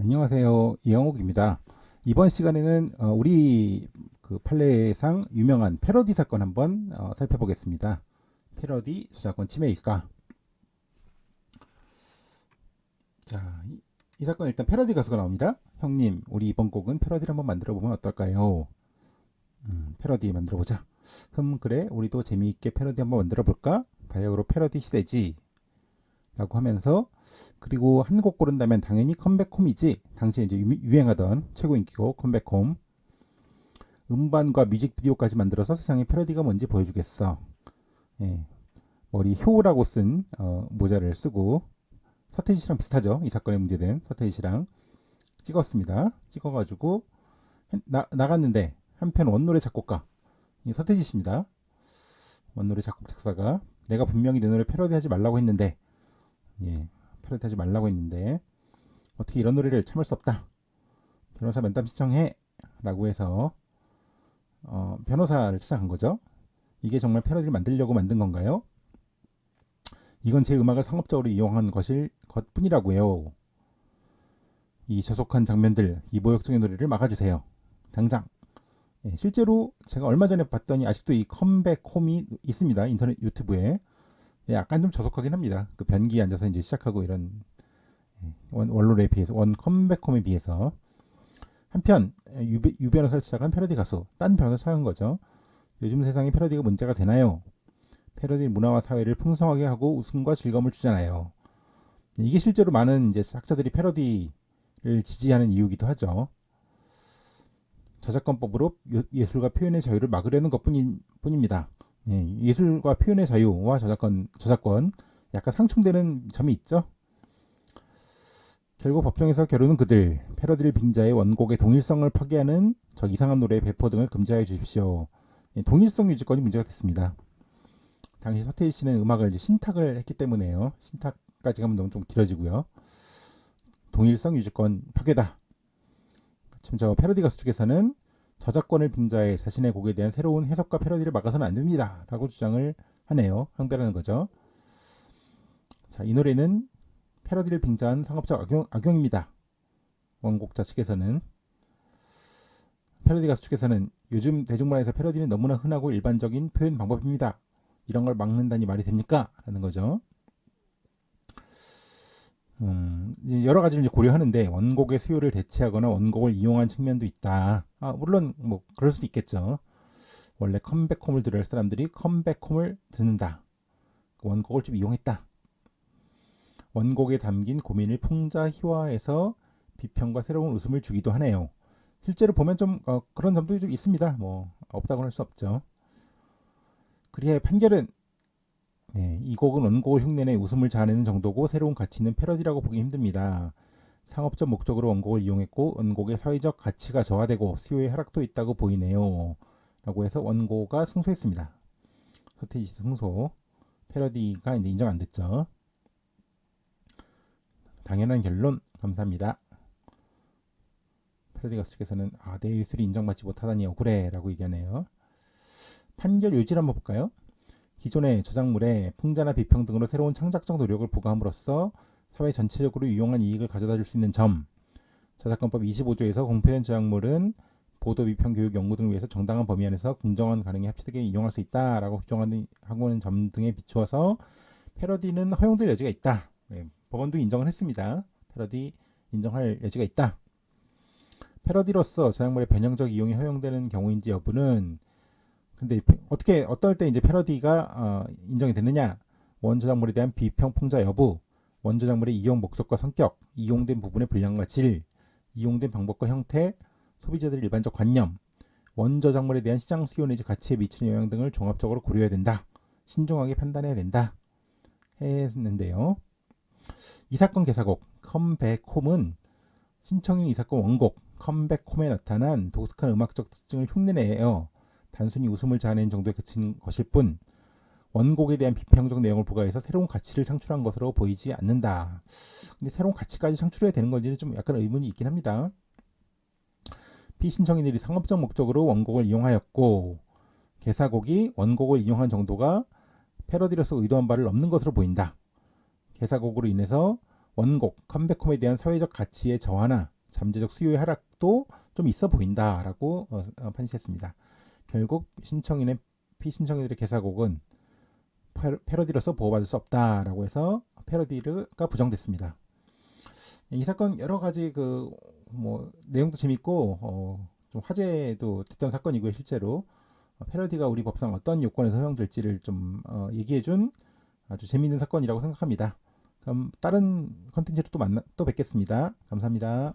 안녕하세요. 이영욱입니다. 이번 시간에는 우리 그 판례상 유명한 패러디 사건 한번 살펴보겠습니다. 패러디 저작권 침해일까? 자, 이 사건 일단 패러디 가수가 나옵니다. 형님, 우리 이번 곡은 패러디를 한번 만들어 보면 어떨까요? 패러디 만들어 보자. 그래, 우리도 재미있게 패러디 한번 만들어 볼까? 바야흐로 패러디 시대지. 라고 하면서 그리고 한 곡 고른다면 당연히 컴백홈이지. 당시에 이제 유행하던 최고 인기곡 컴백홈. 음반과 뮤직비디오까지 만들어서 세상에 패러디가 뭔지 보여주겠어. 예, 머리 효라고 쓴 모자를 쓰고 서태지 씨랑 비슷하죠. 이 사건에 문제된 서태지 씨랑 찍었습니다. 찍어가지고 나갔는데 한편 원노래 작곡가 이 서태지 씨입니다. 원노래 작곡 작사가 내가 분명히 내 노래 패러디하지 말라고 했는데 패러디하지 말라고 했는데 어떻게 이런 노래를 참을 수 없다. 변호사 면담 신청해 라고 해서 변호사를 찾아간 거죠. 이게 정말 패러디를 만들려고 만든 건가요? 이건 제 음악을 상업적으로 이용한 것뿐이라고요. 이 저속한 장면들, 이 모욕적인 노래를 막아주세요. 당장. 실제로 제가 얼마 전에 봤더니 아직도 이 컴백 홈이 있습니다. 인터넷 유튜브에. 약간 좀 저속하긴 합니다. 그 변기에 앉아서 이제 시작하고 이런 원로에 비해서 원 컴백홈에 비해서. 한편 유 변호사를 시작한 패러디 가수 딴 변호사 찾아간 거죠. 요즘 세상에 패러디가 문제가 되나요? 패러디 문화와 사회를 풍성하게 하고 웃음과 즐거움을 주잖아요. 이게 실제로 많은 이제 학자들이 패러디를 지지하는 이유기도 하죠. 저작권법으로 예술과 표현의 자유를 막으려는 것뿐입니다. 예술과 표현의 자유와 저작권 약간 상충되는 점이 있죠. 결국 법정에서 결론은 그들 패러디를 빙자해 원곡의 동일성을 파괴하는 저 이상한 노래의 배포 등을 금지하여 주십시오. 동일성 유지권이 문제가 됐습니다. 당시 서태지 씨는 음악을 이제 신탁을 했기 때문에요. 신탁까지 가면 너무 좀 길어지고요. 동일성 유지권 파괴다. 지금 저 패러디 가수 측에서는 저작권을 빙자해 자신의 곡에 대한 새로운 해석과 패러디를 막아서는 안 됩니다. 라고 주장을 하네요. 항변하는 거죠. 자, 이 노래는 패러디를 빙자한 상업적 악용입니다. 원곡자 측에서는. 패러디 가수 측에서는 요즘 대중문화에서 패러디는 너무나 흔하고 일반적인 표현 방법입니다. 이런 걸 막는다니 말이 됩니까? 라는 거죠. 여러 가지를 이제 고려하는데 원곡의 수요를 대체하거나 원곡을 이용한 측면도 있다. 물론 뭐 그럴 수도 있겠죠. 원래 컴백홈을 들을 사람들이 컴백홈을 듣는다. 원곡을 좀 이용했다. 원곡에 담긴 고민을 풍자희화해서 비평과 새로운 웃음을 주기도 하네요. 실제로 보면 좀 그런 점도 좀 있습니다. 뭐 없다고는 할 수 없죠. 그리하여 판결은 이 곡은 원곡을 흉내내 웃음을 자아내는 정도고 새로운 가치 있는 패러디라고 보기 힘듭니다. 상업적 목적으로 원곡을 이용했고 원곡의 사회적 가치가 저하되고 수요의 하락도 있다고 보이네요. 라고 해서 원고가 승소했습니다. 서태지 씨 승소. 패러디가 이제 인정 안 됐죠. 당연한 결론 감사합니다. 패러디 가수 측에서는 내 예술이 인정받지 못하다니 억울해라고 얘기하네요. 판결 요지를 한번 볼까요? 기존의 저작물에 풍자나 비평 등으로 새로운 창작적 노력을 부과함으로써 사회 전체적으로 유용한 이익을 가져다 줄 수 있는 점, 저작권법 25조에서 공표된 저작물은 보도, 비평, 교육, 연구 등을 위해서 정당한 범위 안에서 공정한 가능에 합치되게 이용할 수 있다라고 규정하는 점 등에 비추어서 패러디는 허용될 여지가 있다. 법원도 인정을 했습니다. 패러디 인정할 여지가 있다. 패러디로서 저작물의 변형적 이용이 허용되는 경우인지 여부는 근데 어떨 때 이제 패러디가 인정이 되느냐? 원저작물에 대한 비평 풍자 여부, 원저작물의 이용 목적과 성격, 이용된 부분의 분량과 질, 이용된 방법과 형태, 소비자들의 일반적 관념, 원저작물에 대한 시장 수요 내지 가치에 미치는 영향 등을 종합적으로 고려해야 된다. 신중하게 판단해야 된다. 했는데요. 이 사건 개사곡 컴백홈은 신청인 이 사건 원곡 컴백홈에 나타난 독특한 음악적 특징을 흉내내요. 단순히 웃음을 자아내는 정도에 그친 것일 뿐 원곡에 대한 비평적 내용을 부과해서 새로운 가치를 창출한 것으로 보이지 않는다. 근데 새로운 가치까지 창출해야 되는 건지는 좀 약간 의문이 있긴 합니다. 피신청인들이 상업적 목적으로 원곡을 이용하였고 개사곡이 원곡을 이용한 정도가 패러디로서 의도한 바를 넘는 것으로 보인다. 개사곡으로 인해서 원곡 컴백홈에 대한 사회적 가치의 저하나 잠재적 수요의 하락도 좀 있어 보인다라고 판시했습니다. 결국 신청인의 피신청인들의 개사곡은 패러디로서 보호받을 수 없다라고 해서 패러디가 부정됐습니다. 이 사건 여러 가지 뭐 내용도 재밌고 좀 화제도 됐던 사건이고요. 실제로 패러디가 우리 법상 어떤 요건에서 허용될지를 좀 얘기해준 아주 재미있는 사건이라고 생각합니다. 그럼 다른 컨텐츠로 또 뵙겠습니다. 감사합니다.